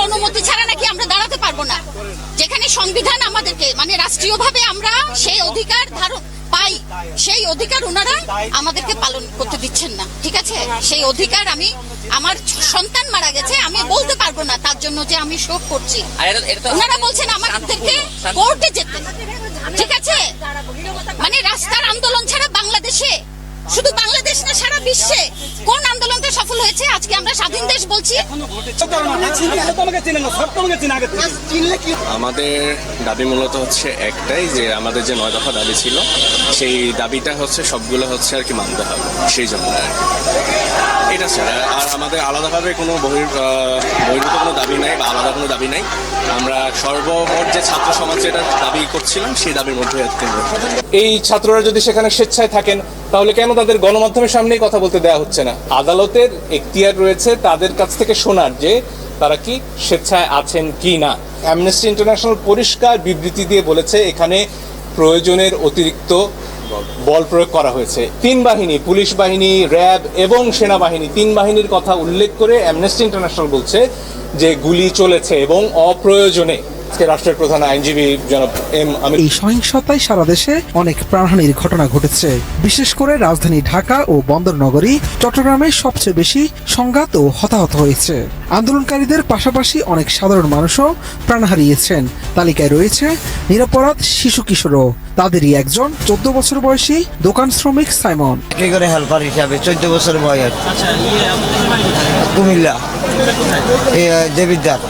অনুমতি ছাড়া নাকি আমরা দাঁড়াতে পারবো না। যেখানে সংবিধান আমাদেরকে মানে রাষ্ট্রীয়ভাবে আমরা সেই অধিকার পাই, সেই অধিকার ওনারা আমাদেরকে পালন করতে দিচ্ছেন না। ঠিক আছে, সেই অধিকার আমার সন্তান মারা গেছে, আমি বলতে পারবো না তার জন্য যে আমি শোক করছি। ওনারা বলছেন আমাদেরকে কোর্টে যেতে। ঠিক আছে, মানে রাস্তার আন্দোলন ছাড়া বাংলাদেশে, শুধু বাংলাদেশ না সারা বিশ্বে কোন আন্দোলনটা সফল হয়েছে? আজকে আমরা স্বাধীন দেশ বলছি। আমাদের দাবি মূলত হচ্ছে একটাই, যে আমাদের যে 9 দফা দাবি ছিল সেই দাবিটা হচ্ছে সবগুলো হচ্ছে আর কি মানতে হবে, সেই জন্য আর কি। এটা ছাড়া আর আমাদের আলাদাভাবে কোনো বহির্ভূত কোনো দাবি নাই বা আলাদা কোনো দাবি নাই। আমরা সর্বমোট যে ছাত্র সমাজ যেটা দাবি করছিলাম সেই দাবির মধ্যে এই ছাত্ররা যদি সেখানে স্বেচ্ছায় থাকেন তাহলে কেন তাদের গণমাধ্যমের সামনেই কথা বলতে দেওয়া হচ্ছে না? আদালতের এখতিয়ার রয়েছে তাদের কাছ থেকে শোনার যে তারা কি স্বেচ্ছায় আছেন কি না। অ্যামনেস্টি ইন্টারন্যাশনাল পরিষ্কার বিবৃতি দিয়ে বলেছে এখানে প্রয়োজনের অতিরিক্ত বল প্রয়োগ করা হয়েছে। 3 বাহিনী, পুলিশ বাহিনী, র্যাব এবং সেনাবাহিনী, 3 বাহিনীর কথা উল্লেখ করে অ্যামনেস্টি ইন্টারন্যাশনাল বলছে যে গুলি চলেছে এবং অপ্রয়োজনে। রাষ্ট্রের প্রধান আইনজীবী জনাব এম আমির, এই সহিংসতায় সারা দেশে অনেক প্রাণহানির ঘটনা ঘটেছে। বিশেষ করে রাজধানী ঢাকা ও বন্দর নগরী চট্টগ্রামে সবচেয়ে বেশি সংঘাত ও হতাহত হয়েছে। আন্দোলনকারীদের পাশাপাশি অনেক সাধারণ মানুষও প্রাণ হারিয়েছেন। তালিকায় রয়েছে নিরপরাধ শিশু কিশোরও। তাদেরই একজন 14 বছর বয়সী দোকান শ্রমিক সাইমন। কি করে হেল্পার হিসাবে 14 বছর বয়স, কুমিল্লা দেবিদ্বার।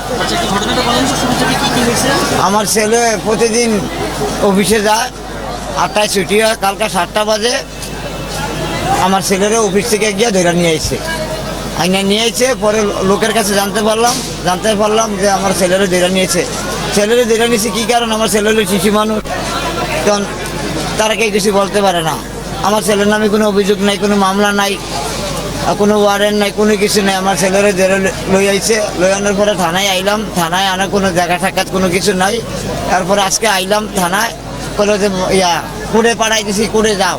আমার ছেলে প্রতিদিন অফিসে যায়, 8টায় ছুটি হয়, কালকে 7টা বাজে আমার ছেলেরা অফিস থেকে গিয়ে ধরে নিয়ে আসছে। আইনা নিয়ে আসছে, পরে লোকের কাছে জানতে পারলাম যে আমার ছেলেরা ধরে নিয়েছে। ছেলেরা ধরে নিয়েছে কী কারণ? আমার ছেলেরা শিশু মানুষ, কারণ তারা কেউ কিছু বলতে পারে না। আমার ছেলের নামে কোনো অভিযোগ নাই, কোনো মামলা নাই, কোনো ওয়ারেন্ট নাই, কোনো কিছু নাই। আমার ছেলেরা ধরে লই আইছে, লই আনার পরে থানায় আইলাম। থানায় আনা কোনো দেখা সাক্ষাৎ কোনো কিছু নাই। তারপরে আজকে আইলাম থানায়, বলে যে কোর্টে পাঠাই দিছি, কোর্টে যাও।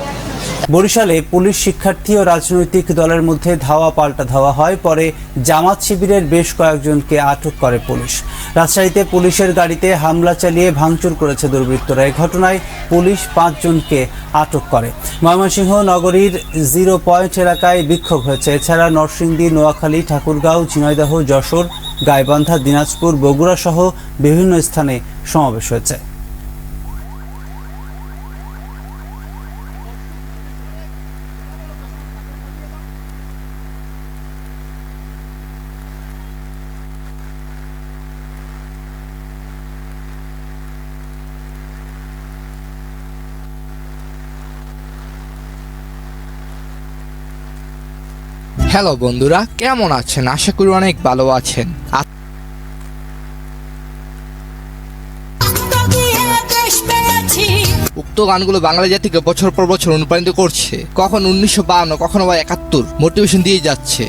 বরিশালে পুলিশ, শিক্ষার্থী ও রাজনৈতিক দলের মধ্যে ধাওয়া পাল্টা ধাওয়া হয়, পরে জামাত শিবিরের বেশ কয়েকজনকে আটক করে পুলিশ। রাজশাহীতে পুলিশের গাড়িতে হামলা চালিয়ে ভাঙচুর করেছে দুর্বৃত্তরা। এই ঘটনায় পুলিশ 5 জনকে আটক করে। ময়মনসিংহ নগরীর 0 পয়েন্ট এলাকায় বিক্ষোভ হয়েছে। এছাড়া নরসিংদী, নোয়াখালী, ঠাকুরগাঁও, ঝিনাইদহ, যশোর, গাইবান্ধা, দিনাজপুর, বগুড়া সহ বিভিন্ন স্থানে সমাবেশ হয়েছে। হ্যালো বন্ধুরা, কেমন আছেন? আশা করি অনেক ভালো আছেন। উক্ত গানগুলো বাঙালি জাতিকে বছর পর বছর অনুপ্রাণিত করছে। কখন 1952, কখনো বা 71 মোটিভেশন দিয়ে যাচ্ছে।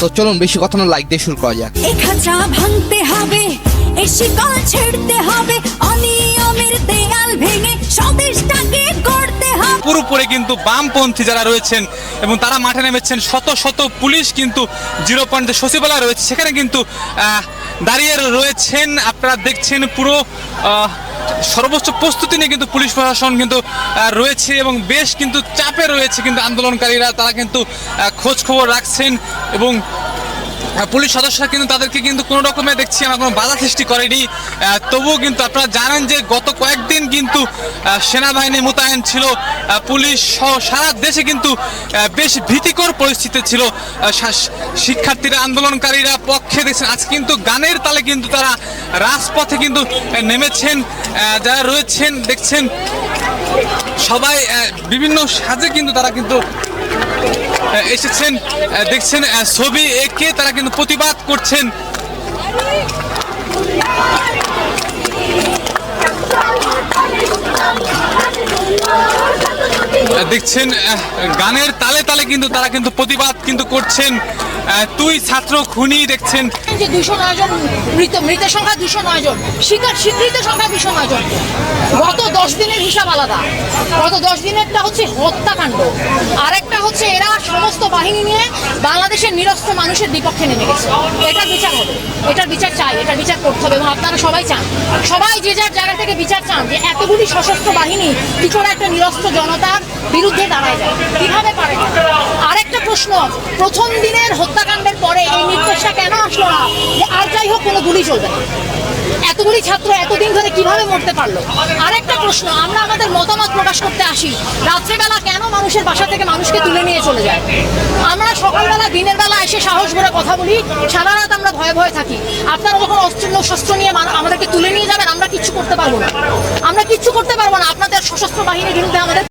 তো চলুন বেশি কথা না, লাইক দিয়ে শুরু করা যাক। ভাঙতে হবে, ছেড়তে হবে, অনিয়মের দেয়াল ভেঙে স্বদেশটাকে গড়তে হবে। পুরোপুরি কিন্তু বামপন্থী যারা রয়েছেন এবং তারা মাঠে নেমেছেন, শত শত পুলিশ কিন্তু 0 পয়েন্টে সচিবালয় রয়েছে, সেখানে কিন্তু দাঁড়িয়ে রয়েছেন। আপনারা দেখছেন পুরো সর্বোচ্চ প্রস্তুতি নিয়ে কিন্তু পুলিশ প্রশাসন কিন্তু রয়েছে এবং বেশ কিন্তু চাপে রয়েছে কিন্তু আন্দোলনকারীরা। তারা কিন্তু খোঁজ খবর রাখছেন এবং পুলিশ সদস্যরা কিন্তু তাদেরকে কিন্তু কোনো রকমের দেখছি আমরা কোনো বাধা সৃষ্টি করেনি। তবুও কিন্তু আপনারা জানেন যে গত কয়েকদিন কিন্তু সেনাবাহিনী মোতায়েন ছিল, পুলিশ সহ সারা দেশে কিন্তু বেশ ভীতিকর পরিস্থিতি ছিল। শিক্ষার্থীরা, আন্দোলনকারীরা পক্ষে দেখছেন আজ কিন্তু গানের তালে কিন্তু তারা রাজপথে কিন্তু নেমেছেন। যারা রয়েছেন দেখছেন সবাই বিভিন্ন সাজে কিন্তু তারা কিন্তু এসেছেন, দেখছেন ছবি এঁকে তারা কিন্তু প্রতিবাদ করছেন। দেখছেন গানের তালে তালে কিন্তু তারা কিন্তু প্রতিবাদ কিন্তু করছেন। তুই ছাত্র খুনি, দেখছেন যে 209 জন মৃতের সংখ্যা 209 জন, স্বীকৃত সংখ্যা 209 জন। গত 10 দিনের হিসাব আলাদা। গত 10 দিনেরটা হচ্ছে হত্যাকাণ্ড, আরেকটা হচ্ছে এরা সমস্ত বাহিনী নিয়ে বাংলাদেশের নিরস্ত্র মানুষের বিপক্ষে নেমে গেছে। এটার বিচার হবে, এটার বিচার চাই, এটার বিচার করতে হবে এবং আপনারা সবাই চান, সবাই যে যার জায়গা থেকে বিচার চান যে এতগুলি সশস্ত্র বাহিনী কি করে একটা নিরস্ত্র জনতার বিরুদ্ধে দাঁড়ায় যায়, কিভাবে পারে। আরেকটা প্রশ্ন, প্রথম দিনের হত্যাকাণ্ডের পরে এই নির্দেশটা কেন আসলো না যে আর যাই হোক কোনো গুলি চলবে না? এতগুলি ছাত্র এতদিন ধরে কিভাবে মরতে পারলো? আরেকটা প্রশ্ন, আমরা আমাদের মতামত প্রকাশ করতে আসি, রাত্রেবেলা কেন মানুষের বাসা থেকে মানুষকে তুলে নিয়ে চলে যায়? আমরা সকালবেলা দিনের বেলা এসে সাহস ভরে কথা বলি, সারা রাত আমরা ভয়ে ভয়ে থাকি। আপনারা যখন শস্ত্র নিয়ে আমাদেরকে তুলে নিয়ে যাবেন, আমরা কিচ্ছু করতে পারবো না, আমরা কিচ্ছু করতে পারবো না। আপনাদের সশস্ত্র বাহিনীর বিরুদ্ধে আমাদের